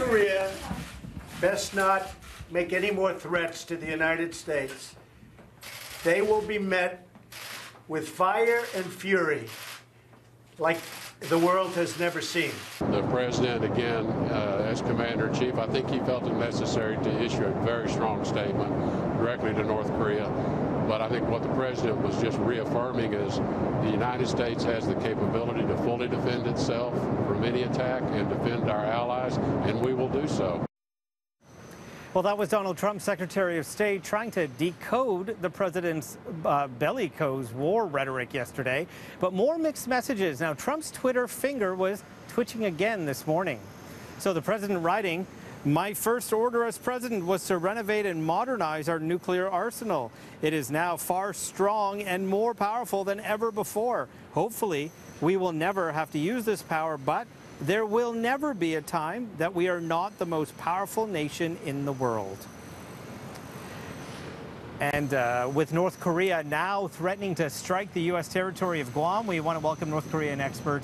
Korea best not make any more threats to the United States. They will be met with fire and fury like the world has never seen. The president, again, as commander-in-chief, I think he felt it necessary to issue a very strong statement directly to North Korea. But I think what the president was just reaffirming is the United States has the capability to fully defend itself from any attack and defend our allies, and we will do so. Well, that was Donald Trump's Secretary of State trying to decode the president's bellicose war rhetoric yesterday. But more mixed messages. Now, Trump's Twitter finger was twitching again this morning. So the president writing, "My first order as president was to renovate and modernize our nuclear arsenal. It is now far strong and more powerful than ever before. Hopefully, we will never have to use this power, but there will never be a time that we are not the most powerful nation in the world." And with North Korea now threatening to strike the U.S. territory of Guam, we want to welcome North Korean expert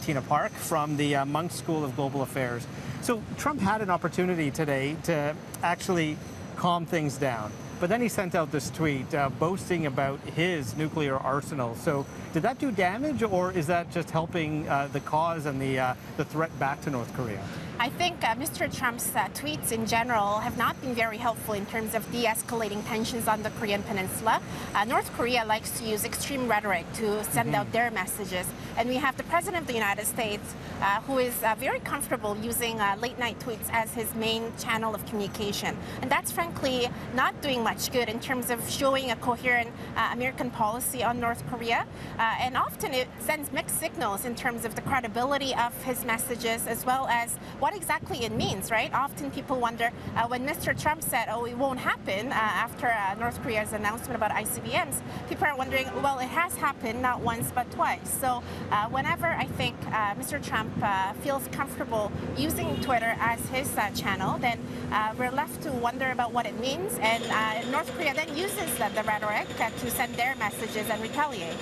Tina Park from the Munk School of Global Affairs. So Trump had an opportunity today to actually calm things down. But then he sent out this tweet boasting about his nuclear arsenal. So did that do damage, or is that just helping the cause and the threat back to North Korea? I think Mr. Trump's tweets in general have not been very helpful in terms of de-escalating tensions on the Korean Peninsula. North Korea likes to use extreme rhetoric to send out their messages. And we have the President of the United States who is very comfortable using late-night tweets as his main channel of communication. And that's frankly not doing much good in terms of showing a coherent American policy on North Korea. And often it sends mixed signals in terms of the credibility of his messages as well as what exactly it means, right? Often people wonder when Mr. Trump said, oh, it won't happen after North Korea's announcement about ICBMs, people are wondering, well, it has happened not once but twice. So whenever I think Mr. Trump feels comfortable using Twitter as his channel, then we're left to wonder about what it means. And North Korea then uses the rhetoric to send their messages and retaliate.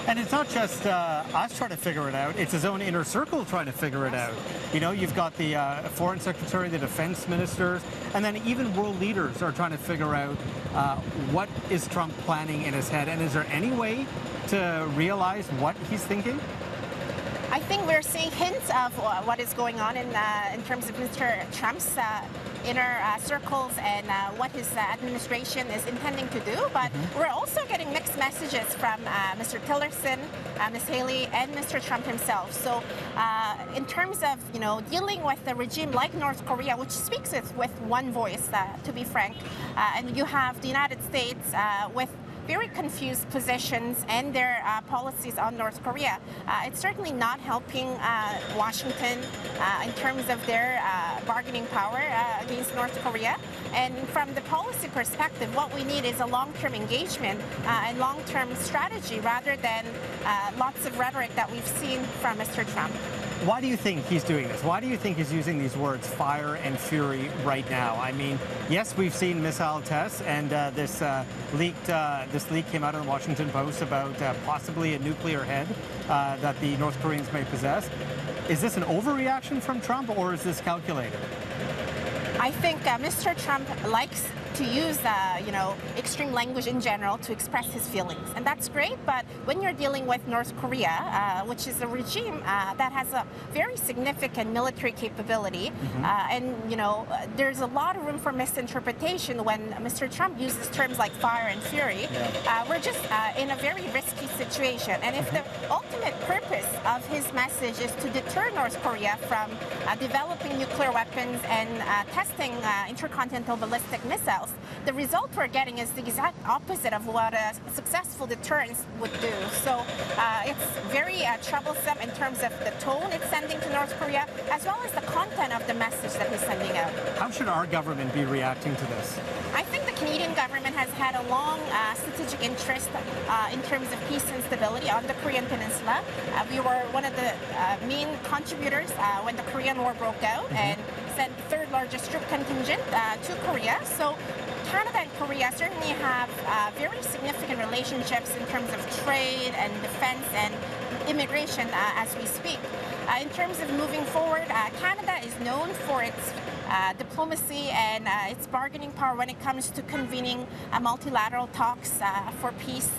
And it's not just us trying to figure it out, it's his own inner circle trying to figure it out. You know, you've got the foreign secretary, the defense ministers, and then even world leaders are trying to figure out what is Trump planning in his head. And is there any way to realize what he's thinking? I think we're seeing hints of what is going on in terms of Mr. Trump's inner circles and what his administration is intending to do. But we're also getting mixed messages from Mr. Tillerson, Ms. Haley, and Mr. Trump himself. So in terms of, you know, dealing with a regime like North Korea, which speaks with one voice, to be frank, and you have the United States with very confused positions and their policies on North Korea. It's certainly not helping Washington in terms of their bargaining power against North Korea. And from the policy perspective, what we need is a long-term engagement and long-term strategy rather than lots of rhetoric that we've seen from Mr. Trump. Why do you think he's doing this? Why do you think he's using these words, fire and fury, right now? I mean, yes, we've seen missile tests, and this leak came out in the Washington Post about possibly a nuclear head that the North Koreans may possess. Is this an overreaction from Trump, or is this calculated? I think Mr. Trump likes to use, you know, extreme language in general to express his feelings. And that's great, but when you're dealing with North Korea, which is a regime that has a very significant military capability, and, you know, there's a lot of room for misinterpretation when Mr. Trump uses terms like fire and fury. We're just in a very risky situation. And if the ultimate purpose of his message is to deter North Korea from developing nuclear weapons and testing intercontinental ballistic missiles, the result we're getting is the exact opposite of what a successful deterrence would do. So it's very troublesome in terms of the tone it's sending to North Korea, as well as the content of the message that he's sending out. How should our government be reacting to this? I think the Canadian government has had a long strategic interest in terms of peace and stability on the Korean Peninsula. We were one of the main contributors when the Korean War broke out and sent the third largest troop contingent to Korea. So Canada and Korea certainly have very significant relationships in terms of trade and defense and immigration as we speak. In terms of moving forward, Canada is known for its diplomacy and its bargaining power when it comes to convening multilateral talks for peace.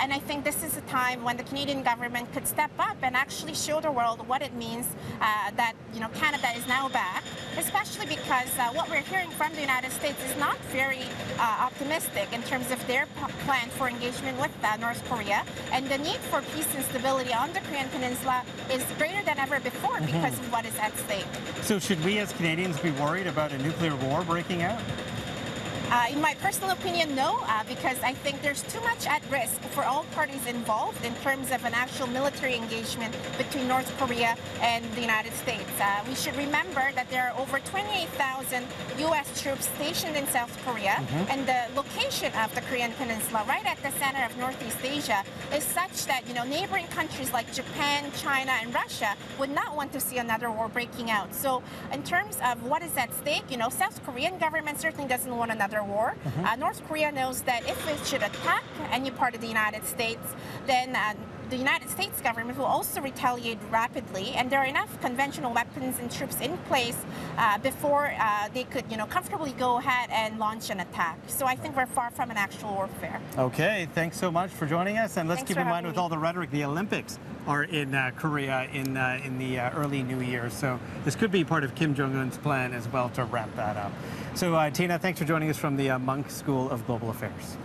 And I think this is a time when the Canadian government could step up and actually show the world what it means that Canada is now back, especially because what we're hearing from the United States is not very optimistic in terms of their plan for engagement with North Korea, and the need for peace and stability on the Korean Peninsula is greater than ever before because of what is at stake. So should we as Canadians be worried about a nuclear war breaking out? In my personal opinion, no, because I think there's too much at risk for all parties involved in terms of an actual military engagement between North Korea and the United States. We should remember that there are over 28,000 U.S. troops stationed in South Korea, and the location of the Korean Peninsula, right at the center of Northeast Asia, is such that neighboring countries like Japan, China, and Russia would not want to see another war breaking out. So, in terms of what is at stake, South Korean government certainly doesn't want another war. North Korea knows that if it should attack any part of the United States, then the United States government will also retaliate rapidly, and there are enough conventional weapons and troops in place before they could, comfortably go ahead and launch an attack. So I think we're far from an actual warfare. Okay, thanks so much for joining us, and let's Thanks keep for in mind having with me. all the rhetoric, the Olympics are in Korea in the early New Year, so this could be part of Kim Jong-un's plan as well to ramp that up. So Tina, thanks for joining us from the Munk School of Global Affairs.